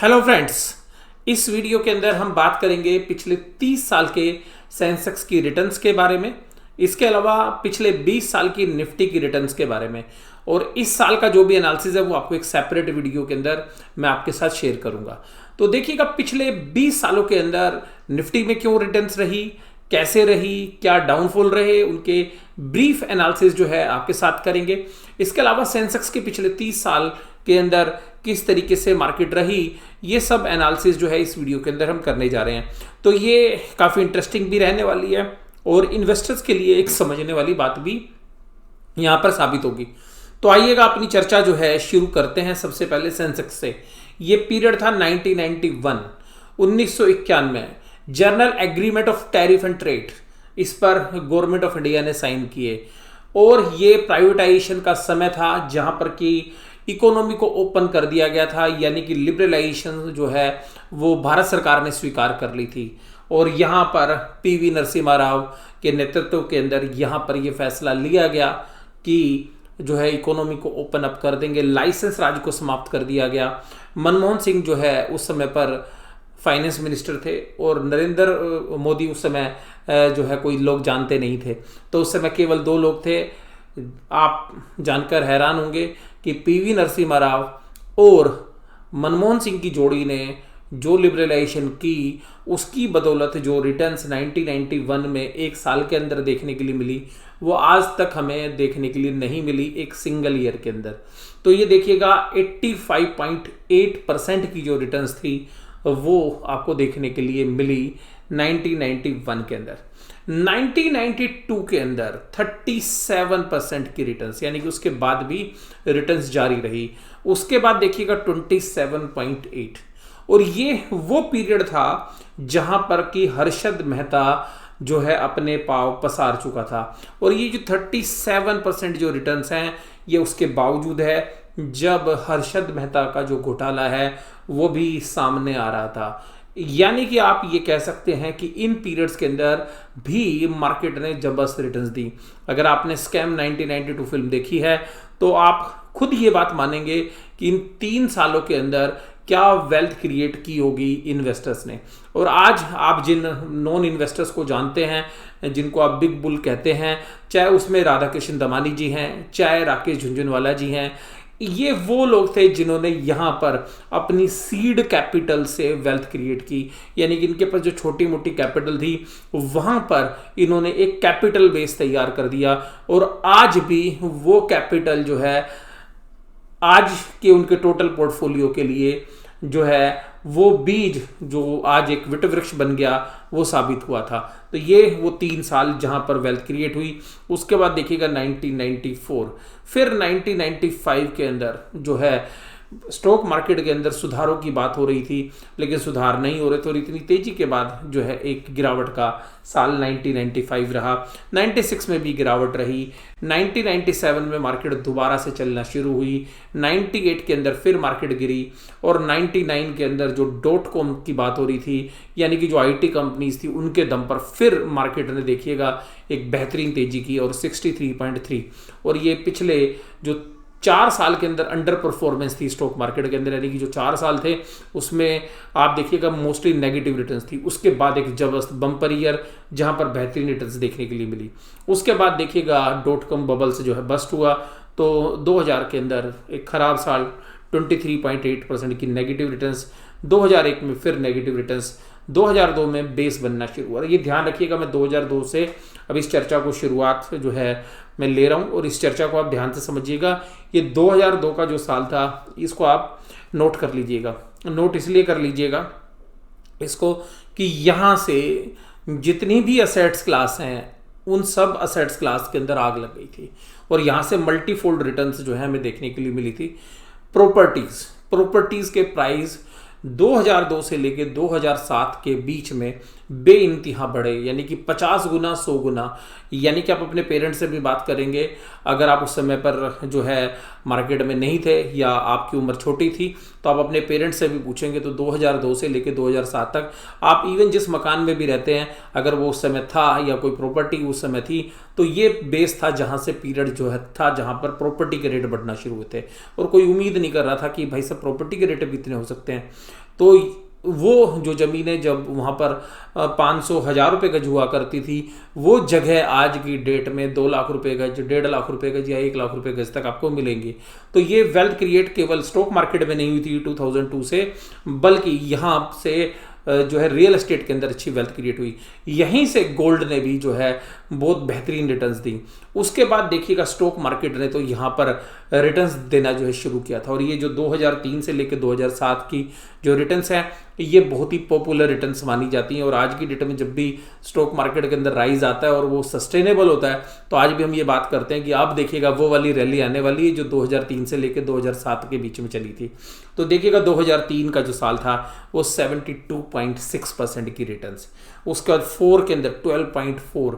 Hello friends, इस video के अंदर हम बात करेंगे पिछले 30 साल के सेंसेक्स की रिटर्न्स के बारे में। इसके अलावा पिछले 20 साल की निफ्टी की रिटर्न्स के बारे में, और इस साल का जो भी एनालिसिस है वो आपको एक सेपरेट वीडियो के अंदर मैं आपके साथ शेयर करूंगा। तो देखिएगा पिछले 20 सालों के अंदर निफ्टी में क्यों रिटर्न्स रही, कैसे रही, क्या डाउनफॉल रहे, उनके ब्रीफ एनालिसिस जो है आपके साथ करेंगे। इसके अलावा सेंसेक्स के पिछले 30 साल के अंदर किस तरीके से मार्केट रही, ये सब एनालिसिस जो है इस वीडियो के अंदर हम करने जा रहे हैं। तो ये काफ़ी इंटरेस्टिंग भी रहने वाली है और इन्वेस्टर्स के लिए एक समझने वाली बात भी यहाँ पर साबित होगी। तो आइएगा अपनी चर्चा जो है शुरू करते हैं। सबसे पहले सेंसेक्स से। ये पीरियड था 1991 journal agreement of tariff and trade, इस पर गवर्नमेंट ऑफ इंडिया ने साइन किए, और ये प्राइवेटाइजेशन का समय था जहां पर कि इकोनॉमी को ओपन कर दिया गया था, यानी कि लिबरलाइजेशन जो है वो भारत सरकार ने स्वीकार कर ली थी। और यहाँ पर पीवी नरसिम्हा राव के नेतृत्व के अंदर यहाँ पर ये फैसला लिया गया कि जो है इकोनॉमी को ओपन अप कर देंगे, लाइसेंस राज को समाप्त कर दिया गया। मनमोहन सिंह जो है उस समय पर फाइनेंस मिनिस्टर थे और नरेंद्र मोदी उस समय जो है कोई लोग जानते नहीं थे। तो उस समय केवल दो लोग थे। आप जानकर हैरान होंगे कि पीवी नरसिम्हा राव और मनमोहन सिंह की जोड़ी ने जो लिबरलाइजेशन की, उसकी बदौलत जो रिटर्न्स 1991 में एक साल के अंदर देखने के लिए मिली, वो आज तक हमें देखने के लिए नहीं मिली एक सिंगल ईयर के अंदर। तो ये देखिएगा 85.8% की जो रिटर्न्स थी वो आपको देखने के लिए मिली 1991 के अंदर। 1992 के अंदर 37% की रिटर्न्स, यानी कि उसके बाद भी रिटर्न्स जारी रही। उसके बाद देखिएगा 27.8, और ये वो पीरियड था जहां पर कि हर्षद मेहता जो है अपने पांव पसार चुका था। और ये जो 37% जो रिटर्न्स हैं ये उसके बावजूद है जब हर्षद मेहता का जो घोटाला है वो भी सामने आ रहा था। यानी कि आप ये कह सकते हैं कि इन पीरियड्स के अंदर भी मार्केट ने जबरदस्त रिटर्न्स दी। अगर आपने स्कैम 1992 फिल्म देखी है तो आप खुद ये बात मानेंगे कि इन 3 सालों के अंदर क्या वेल्थ क्रिएट की होगी इन्वेस्टर्स ने। और आज आप जिन नॉन इन्वेस्टर्स को जानते हैं, जिनको आप बिग बुल कहते हैं, चाहे उसमें राधा कृष्ण दमानी जी हैं, चाहे राकेश झुनझुनवाला जी हैं, ये वो लोग थे जिन्होंने यहाँ पर अपनी सीड कैपिटल से वेल्थ क्रिएट की। यानी कि इनके पास जो छोटी मोटी कैपिटल थी वहाँ पर इन्होंने एक कैपिटल बेस तैयार कर दिया, और आज भी वो कैपिटल जो है आज के उनके टोटल पोर्टफोलियो के लिए जो है वो बीज जो आज एक वट वृक्ष बन गया वो साबित हुआ था। तो ये वो 3 साल जहां पर वेल्थ क्रिएट हुई। उसके बाद देखिएगा 1994, फिर 1995 के अंदर जो है स्टॉक मार्केट के अंदर सुधारों की बात हो रही थी, लेकिन सुधार नहीं हो रहे थे और इतनी तेजी के बाद जो है एक गिरावट का साल 1995 रहा। 96 में भी गिरावट रही। 1997 में मार्केट दोबारा से चलना शुरू हुई। 98 के अंदर फिर मार्केट गिरी, और 99 के अंदर जो .com की बात हो रही थी, यानी कि जो IT कंपनीज थी, उनके दम पर फिर मार्केट ने देखिएगा एक बेहतरीन तेजी की, और 63.3। और ये पिछले जो 4 साल के अंदर अंडर परफॉर्मेंस थी स्टॉक मार्केट के अंदर, यानी कि जो 4 साल थे उसमें आप देखिएगा मोस्टली नेगेटिव रिटर्न्स थी। उसके बाद एक जबरदस्त बम्पर ईयर जहां पर बेहतरीन रिटर्न्स देखने के लिए मिली। उसके बाद देखिएगा .com बबल से जो है बस्ट हुआ, तो 2000 के अंदर एक खराब साल, 23.8% की नेगेटिव रिटर्न्स। 2001 में फिर नेगेटिव रिटर्न्स। 2002 में बेस बनना शुरू हुआ। ये ध्यान रखिएगा, मैं 2002 से अब इस चर्चा को शुरुआत जो है मैं ले रहा हूँ, और इस चर्चा को आप ध्यान से समझिएगा। ये 2002 का जो साल था इसको आप नोट कर लीजिएगा। नोट इसलिए कर लीजिएगा इसको कि यहाँ से जितनी भी असेट्स क्लास हैं उन सब असेट्स क्लास के अंदर आग लग गई थी, और यहाँ से मल्टीफोल्ड रिटर्न्स जो है हमें देखने के लिए मिली थी। प्रॉपर्टीज़ के प्राइस 2002 से लेकर 2007 के बीच में बेइंतहा बढ़े, यानी कि 50 गुना 100 गुना। यानी कि आप अपने पेरेंट्स से भी बात करेंगे, अगर आप उस समय पर जो है मार्केट में नहीं थे या आपकी उम्र छोटी थी, तो आप अपने पेरेंट्स से भी पूछेंगे तो 2002 से लेकर 2007 तक आप इवन जिस मकान में भी रहते हैं, अगर वो उस समय था या कोई प्रॉपर्टी उस समय थी, तो ये बेस था जहां से पीरियड जो है था जहां पर प्रॉपर्टी के रेट बढ़ना शुरू हुए थे। और कोई उम्मीद नहीं कर रहा था कि भाई सब प्रॉपर्टी के रेट भी इतने हो सकते हैं। तो वो जो ज़मीनें जब वहाँ पर 500-1000 रुपये गज हुआ करती थी, वो जगह आज की डेट में 2 लाख रुपए गज, 1.5 लाख रुपए गज या 1 लाख रुपए गज तक आपको मिलेंगी। तो ये वेल्थ क्रिएट केवल स्टॉक मार्केट में नहीं हुई थी 2002 से, बल्कि यहाँ से जो है रियल एस्टेट के अंदर अच्छी वेल्थ क्रिएट हुई। यहीं से गोल्ड ने भी जो है बहुत बेहतरीन रिटर्न्स दी। उसके बाद देखिएगा स्टॉक मार्केट ने तो यहाँ पर रिटर्न्स देना जो है शुरू किया था, और ये जो 2003 से लेकर 2007 की जो रिटर्न्स हैं, ये बहुत ही पॉपुलर रिटर्न्स मानी जाती हैं। और आज की डेट में जब भी स्टॉक मार्केट के अंदर राइज आता है और वो सस्टेनेबल होता है, तो आज भी हम ये बात करते हैं कि आप देखिएगा वो वाली रैली आने वाली है जो 2003 से लेकर 2007 के बीच में चली थी। तो देखिएगा 2003 का जो साल था वो 72.6% की रिटर्न्स, उसके बाद 4 के अंदर 12.4,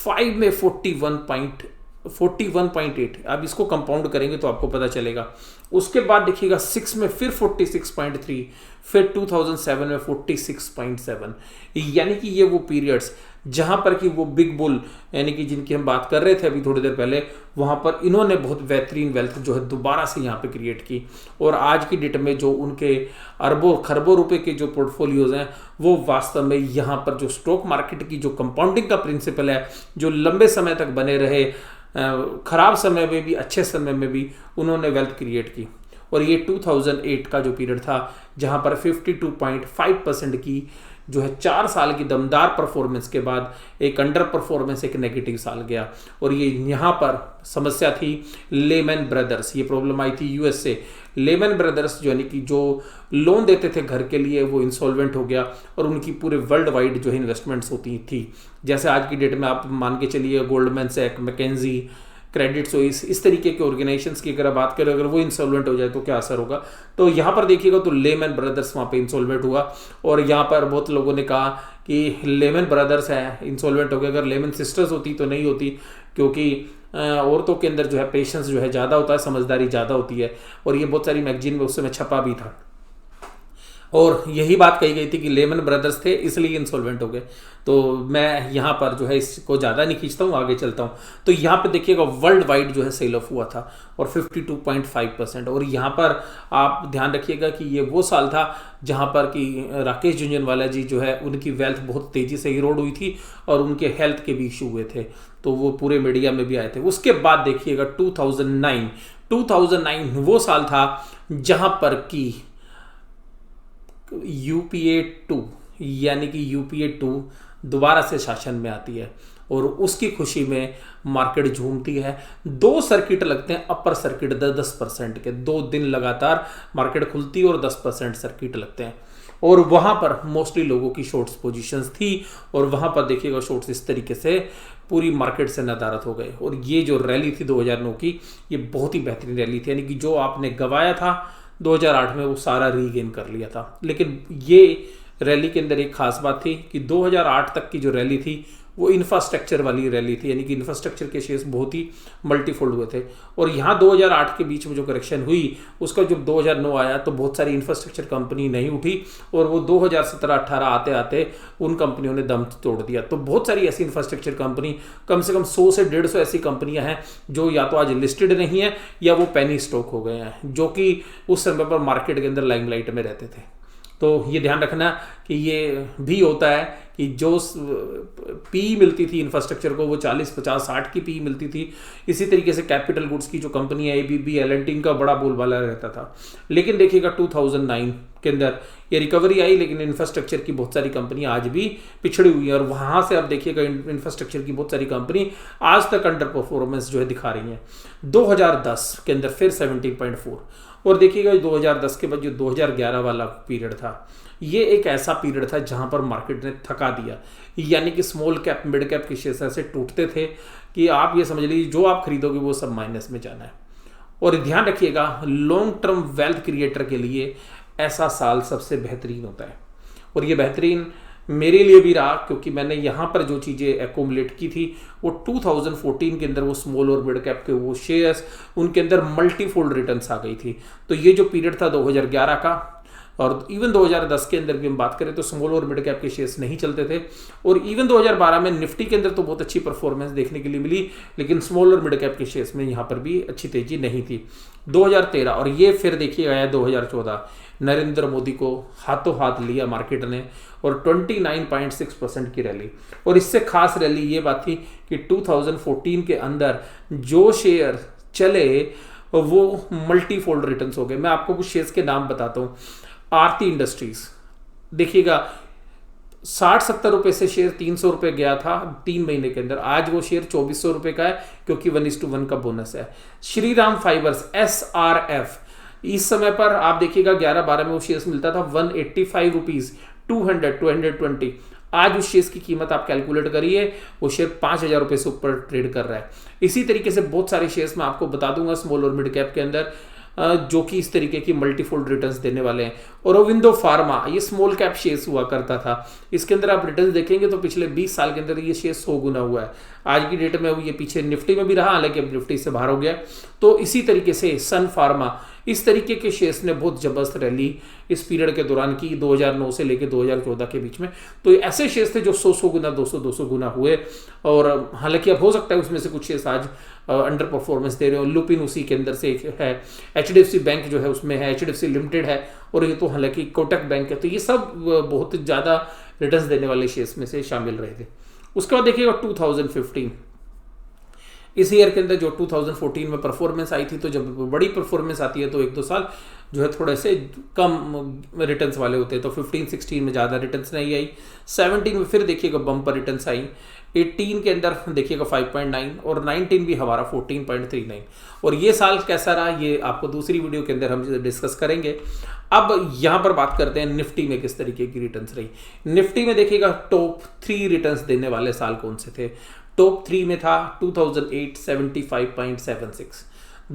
5 में 41.8। अब इसको कंपाउंड करेंगे तो आपको पता चलेगा। उसके बाद देखिएगा 6 में फिर 46.3, फिर 2007 में 46.7। यानी कि ये वो पीरियड्स जहां पर कि वो बिग बुल, यानी कि जिनकी हम बात कर रहे थे अभी थोड़ी देर पहले, वहां पर इन्होंने बहुत बेहतरीन वेल्थ जो है दोबारा से यहाँ पे क्रिएट की। और आज की डेट में जो उनके अरबों खरबों रुपए के जो पोर्टफोलियोज हैं, वो वास्तव में यहाँ पर जो स्टॉक मार्केट की जो कंपाउंडिंग का प्रिंसिपल है, जो लंबे समय तक बने रहे, खराब समय में भी अच्छे समय में भी उन्होंने वेल्थ क्रिएट की। और ये 2008 का जो पीरियड था जहां पर 52.5% की जो है 4 साल की दमदार परफॉर्मेंस के बाद एक अंडर परफॉर्मेंस, एक नेगेटिव साल गया। और ये यहाँ पर समस्या थी लेमन ब्रदर्स, ये प्रॉब्लम आई थी यूएस से। लेमन ब्रदर्स जो यानी कि जो लोन देते थे घर के लिए, वो इंसॉल्वेंट हो गया और उनकी पूरे वर्ल्ड वाइड जो है इन्वेस्टमेंट्स होती थी। जैसे आज की डेट में आप मान के चलिए Goldman Sachs, McKinsey, Credit Suisse, इस तरीके के ऑर्गेनाइजेशंस की अगर बात करें, अगर वो इंसॉल्वेंट हो जाए तो क्या असर होगा। तो यहाँ पर देखिएगा तो लेमन ब्रदर्स वहाँ पे इंसॉल्वेंट हुआ। और यहाँ पर बहुत लोगों ने कहा कि लेमन ब्रदर्स है इंसॉल्वेंट हो गया, अगर लेमन सिस्टर्स होती तो नहीं होती, क्योंकि औरतों के अंदर जो है पेशेंस जो है ज़्यादा होता है, समझदारी ज़्यादा होती है। और ये बहुत सारी मैगजीन में उस समय छपा भी था, और यही बात कही गई थी कि लेमन ब्रदर्स थे इसलिए इंसॉल्वेंट हो गए। तो मैं यहाँ पर जो है इसको ज़्यादा नहीं खींचता हूँ, आगे चलता हूँ। तो यहाँ पे देखिएगा वर्ल्ड वाइड जो है सेल ऑफ हुआ था और 52.5%। और यहाँ पर आप ध्यान रखिएगा कि ये वो साल था जहाँ पर कि राकेश झुनझुनवाला जी जो है उनकी वेल्थ बहुत तेज़ी से इरोड हुई थी और उनके हेल्थ के भी इशू हुए थे, तो वो पूरे मीडिया में भी आए थे। उसके बाद देखिएगा 2009 वो साल था जहाँ पर कि UPA 2 यानी कि UPA 2 दोबारा से शासन में आती है और उसकी खुशी में मार्केट झूमती है। 2 सर्किट लगते हैं, अपर सर्किट 10% के, 2 दिन लगातार मार्केट खुलती है और 10% सर्किट लगते हैं। और वहां पर मोस्टली लोगों की शॉर्ट्स पोजीशंस थी और वहां पर देखिएगा शॉर्ट्स इस तरीके से पूरी मार्केट से नदारद हो गए। और ये जो रैली थी 2009 की, ये बहुत ही बेहतरीन रैली थी, यानी कि जो आपने गंवाया था 2008 में वो सारा रीगेन कर लिया था। लेकिन ये रैली के अंदर एक खास बात थी कि 2008 तक की जो रैली थी वो इंफ्रास्ट्रक्चर वाली रैली थी, यानी कि इंफ्रास्ट्रक्चर के शेयर्स बहुत ही मल्टीफोल्ड हुए थे। और यहाँ 2008 के बीच में जो करेक्शन हुई उसका जब 2009 आया तो बहुत सारी इंफ्रास्ट्रक्चर कंपनी नहीं उठी और वो 2017-18 आते आते उन कंपनियों ने दम तोड़ दिया। तो बहुत सारी ऐसी इंफ्रास्ट्रक्चर कंपनी, कम से कम 100 से 150 ऐसी कंपनियां हैं जो या तो आज लिस्टेड नहीं है या वो पेनी स्टॉक हो गए हैं, जो कि उस समय पर मार्केट के अंदर लाइमलाइट में रहते थे। तो ये ध्यान रखना कि ये भी होता है कि जो पी मिलती थी इंफ्रास्ट्रक्चर को वो 40, 50, 60 की पी मिलती थी। इसी तरीके से कैपिटल गुड्स की जो कंपनी है ABB, L&T, इनका बड़ा बोलबाला रहता था। लेकिन देखिएगा 2009 के अंदर ये रिकवरी आई, लेकिन इंफ्रास्ट्रक्चर की बहुत सारी कंपनियां आज भी पिछड़ी हुई हैं और वहां से अब देखिएगा इंफ्रास्ट्रक्चर की बहुत सारी कंपनी आज तक अंडर परफॉर्मेंस जो है दिखा रही हैं। 2010 के अंदर फिर 17.4 और देखिएगा 2010 के बाद जो 2011 वाला पीरियड था, ये एक ऐसा पीरियड था जहां पर मार्केट ने थका दिया। यानी कि स्मॉल कैप, मिड कैप के शेयर ऐसे टूटते थे कि आप ये समझ लीजिए जो आप खरीदोगे वो सब माइनस में जाना है। और ध्यान रखिएगा लॉन्ग टर्म वेल्थ क्रिएटर के लिए ऐसा साल सबसे बेहतरीन होता है। और ये बेहतरीन मेरे लिए भी रहा, क्योंकि मैंने यहाँ पर जो चीज़ें एकोमुलेट की थी वो 2014 के अंदर वो स्मॉल और मिड कैप के वो शेयर्स, उनके अंदर मल्टीफोल्ड रिटर्न्स आ गई थी। तो ये जो पीरियड था 2011 का, और इवन 2010 के अंदर भी हम बात करें तो स्मॉल और मिड कैप के शेयर्स नहीं चलते थे। और इवन 2012 में निफ्टी के अंदर तो बहुत अच्छी परफॉर्मेंस देखने के लिए मिली, लेकिन स्मॉल और मिड कैप के शेयर्स में यहाँ पर भी अच्छी तेजी नहीं थी। 2013 और ये फिर देखिए गया 2014, नरेंद्र मोदी को हाथों हाथ लिया मार्केट ने और 29.6% की रैली। और इससे खास रैली ये बात थी कि 2014 के अंदर जो शेयर चले वो मल्टीफोल्ड रिटर्न्स हो गए। मैं आपको कुछ शेयर्स के नाम बताता हूँ। आरती इंडस्ट्रीज देखिएगा, 60-70 रुपए से शेयर 300 रुपए गया था 3 महीने के अंदर, आज वो शेयर 2400 रुपए का है, क्योंकि 1:1 का बोनस है। श्रीराम फाइबर्स SRF, इस समय पर आप देखिएगा 11-12 में वो शेयर मिलता था 185 रुपीज, 220, आज उस शेयर की कीमत आप कैलकुलेट करिए, वो शेयर 5000 रुपए से ऊपर ट्रेड कर रहा है। इसी तरीके से बहुत सारे शेयर्स मैं आपको बता दूंगा स्मॉल और मिड कैप के अंदर, जो कि इस तरीके की मल्टीफोल्ड रिटर्न्स देने वाले हैं। और अरविंदो फार्मा, ये स्मॉल कैप शेयर्स हुआ करता था, इसके अंदर आप रिटर्न्स देखेंगे तो पिछले 20 साल के अंदर ये शेयर 100 गुना हुआ है। आज की डेट में ये पीछे निफ्टी में भी रहा, हालांकि अब निफ्टी से बाहर हो गया। तो इसी तरीके से सन फार्मा, इस तरीके के शेयर्स ने बहुत जबरदस्त रैली इस पीरियड के दौरान की, 2009 से लेकर 2014 के बीच में। तो ऐसे शेयर्स थे जो 100 गुना 200 गुना हुए। और हालांकि अब हो सकता है उसमें से कुछ शेयर्स आज अंडर परफॉर्मेंस दे रहे हो। लुपिन उसी के अंदर से एक है, HDFC बैंक जो है उसमें है, HDFC लिमिटेड है, और ये तो हालांकि कोटक बैंक है। तो ये सब बहुत ज़्यादा रिटर्न्स देने वाले शेयर्स में से शामिल रहे थे। उसके बाद देखिएगा 2015, इस ईयर के अंदर जो 2014 में परफॉर्मेंस आई थी, तो जब बड़ी परफॉर्मेंस आती है तो 1-2 साल जो है थोड़े से कम रिटर्न्स वाले होते हैं। तो 15-16 में ज़्यादा रिटर्न्स नहीं आई, 17 में फिर देखिएगा बम्पर रिटर्न्स आई, 18 के अंदर देखिएगा 5.9 और 19 भी हमारा 14.39। और ये साल कैसा रहा ये आपको दूसरी वीडियो के अंदर हम डिस्कस करेंगे। अब यहाँ पर बात करते हैं निफ्टी में किस तरीके की रिटर्न्स रही। निफ्टी में देखिएगा टॉप 3 रिटर्न्स देने वाले साल कौन से थे। टॉप 3 में था 2008 75.76,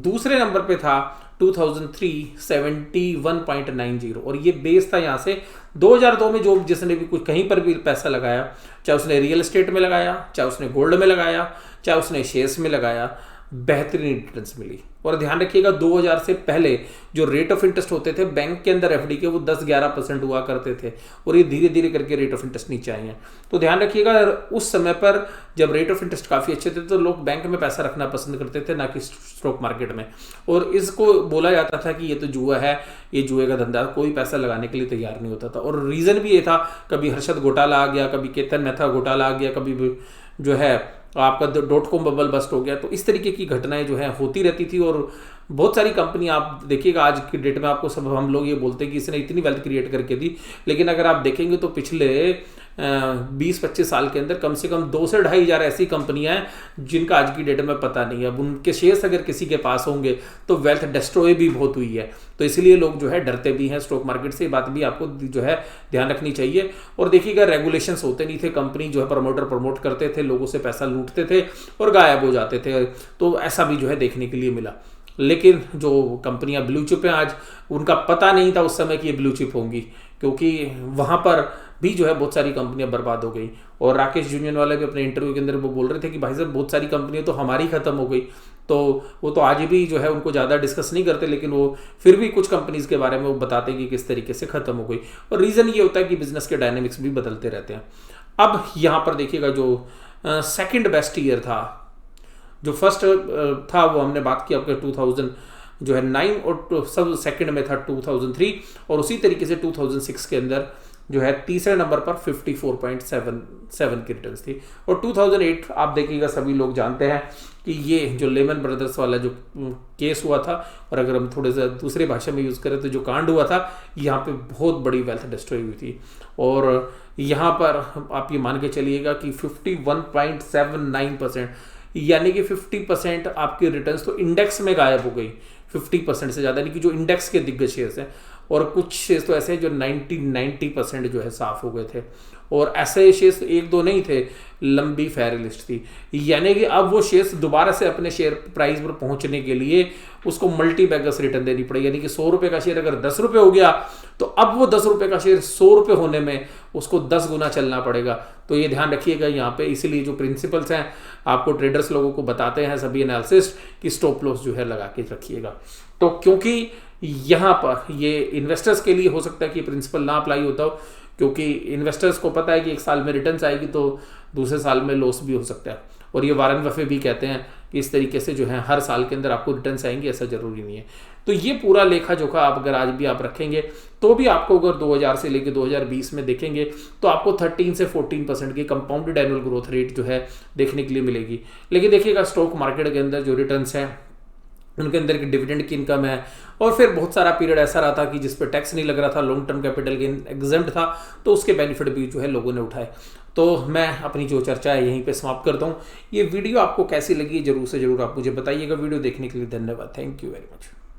दूसरे नंबर पे था 2003 71.90। और ये बेस था यहाँ से 2002 में जो जिसने भी कुछ कहीं पर भी पैसा लगाया, चाहे उसने रियल एस्टेट में लगाया, चाहे उसने गोल्ड में लगाया, चाहे उसने शेयर्स में लगाया, बेहतरीन रिटर्न्स मिली। और ध्यान रखिएगा 2000 से पहले जो रेट ऑफ इंटरेस्ट होते थे बैंक के अंदर एफडी के, वो 10-11% हुआ करते थे, और ये धीरे धीरे करके रेट ऑफ इंटरेस्ट नीचे आए हैं। तो ध्यान रखिएगा उस समय पर जब रेट ऑफ इंटरेस्ट काफ़ी अच्छे थे तो लोग बैंक में पैसा रखना पसंद करते थे, ना कि स्टॉक मार्केट में। और इसको बोला जाता था कि ये तो जुआ है, ये जुए का धंधा, कोई पैसा लगाने के लिए तैयार नहीं होता था। और रीज़न भी ये था, कभी हर्षद घोटाला आ गया, कभी केतन मेहता घोटाला आ गया, कभी जो है आपका .com बबल बस्ट हो गया। तो इस तरीके की घटनाएं जो है होती रहती थी। और बहुत सारी कंपनी आप देखिएगा आज की डेट में, आपको सब हम लोग ये बोलते हैं कि इसने इतनी वेल्थ क्रिएट करके दी, लेकिन अगर आप देखेंगे तो पिछले 20-25 साल के अंदर कम से कम 2 से 2.5 हज़ार ऐसी कंपनियां हैं जिनका आज की डेट में पता नहीं है। अब उनके शेयर्स अगर किसी के पास होंगे तो वेल्थ डिस्ट्रॉय भी बहुत हुई है। तो इसलिए लोग जो है डरते भी हैं स्टॉक मार्केट से, ये बात भी आपको जो है ध्यान रखनी चाहिए। और देखिएगा रेगुलेशंस होते नहीं थे, कंपनी जो है प्रमोटर प्रमोट करते थे, लोगों से पैसा लूटते थे और गायब हो जाते थे। तो ऐसा भी जो है देखने के लिए मिला। लेकिन जो कंपनियां ब्लू चिप हैं आज, उनका पता नहीं था उस समय कि ये ब्लू चिप होंगी, क्योंकि वहां पर भी जो है बहुत सारी कंपनियां बर्बाद हो गई। और राकेश झुनझुनवाला भी अपने इंटरव्यू के अंदर वो बोल रहे थे कि भाई साहब बहुत सारी कंपनियां तो हमारी खत्म हो गई। तो वो तो आज भी जो है उनको ज़्यादा डिस्कस नहीं करते, लेकिन वो फिर भी कुछ कंपनीज के बारे में वो बताते हैं कि किस तरीके से खत्म हो गई। और रीज़न ये होता है कि बिजनेस के डायनेमिक्स भी बदलते रहते हैं। अब यहाँ पर देखिएगा जो सेकेंड बेस्ट ईयर था, जो फर्स्ट था वो हमने बात की आपके 2000 जो है 9, और सब सेकंड में था 2003, और उसी तरीके से 2006 के अंदर जो है तीसरे नंबर पर 54.77 की रिटर्न्स थी। और 2008 आप देखिएगा, सभी लोग जानते हैं कि ये जो लेमन ब्रदर्स वाला जो केस हुआ था, और अगर हम थोड़े सा दूसरे भाषा में यूज़ करें तो जो कांड हुआ था, यहाँ पे बहुत बड़ी वेल्थ डिस्ट्रॉय हुई थी। और यहाँ पर आप ये मान के चलिएगा कि 51.79%, यानी कि 50% आपके रिटर्न्स तो इंडेक्स में गायब हो गई, 50% से ज़्यादा, यानी कि जो इंडेक्स के दिग्गज शेयर्स हैं। और कुछ शेयर्स तो ऐसे हैं जो 90% जो है साफ हो गए थे, और ऐसे शेयर्स एक दो नहीं थे, लंबी फेयर लिस्ट थी। यानी कि अब वो शेयर्स दोबारा से अपने शेयर प्राइस पर पहुंचने के लिए उसको मल्टी बैगर्स रिटर्न देनी पड़ेगी। यानी कि 100 रुपए का शेयर अगर 10 रुपए हो गया तो अब वो 10 रुपए का शेयर 100 रुपए होने में उसको 10 गुना चलना पड़ेगा। तो ये ध्यान रखिएगा यहाँ पे। इसीलिए जो प्रिंसिपल्स हैं आपको ट्रेडर्स लोगों को बताते हैं सभी एनालिसिस्ट कि स्टॉप लॉस जो है लगा के रखिएगा। तो क्योंकि यहाँ पर ये इन्वेस्टर्स के लिए हो सकता है कि प्रिंसिपल ना अप्लाई होता हो, क्योंकि इन्वेस्टर्स को पता है कि एक साल में रिटर्न्स आएगी तो दूसरे साल में लॉस भी हो सकता है। और ये वारन बफे भी कहते हैं कि इस तरीके से जो है हर साल के अंदर आपको रिटर्न्स आएंगे, ऐसा जरूरी नहीं है। तो ये पूरा लेखा जोखा आप अगर आज भी आप रखेंगे तो भी आपको अगर 2000 से लेकर 2020 में देखेंगे तो आपको 13 से 14% की कंपाउंडेड एनुअल ग्रोथ रेट जो है देखने के लिए मिलेगी। लेकिन देखिएगा स्टॉक मार्केट के अंदर जो रिटर्न्स हैं उनके अंदर की डिविडेंड की इनकम है, और फिर बहुत सारा पीरियड ऐसा रहा था कि जिस पर टैक्स नहीं लग रहा था, long term capital gain exempt था, तो उसके बेनिफिट भी जो है लोगों ने उठाए। तो मैं अपनी जो चर्चा है यहीं पे समाप्त करता हूँ। ये वीडियो आपको कैसी लगी जरूर से जरूर आप मुझे बताइएगा। वीडियो देखने के लिए धन्यवाद। Thank you very much.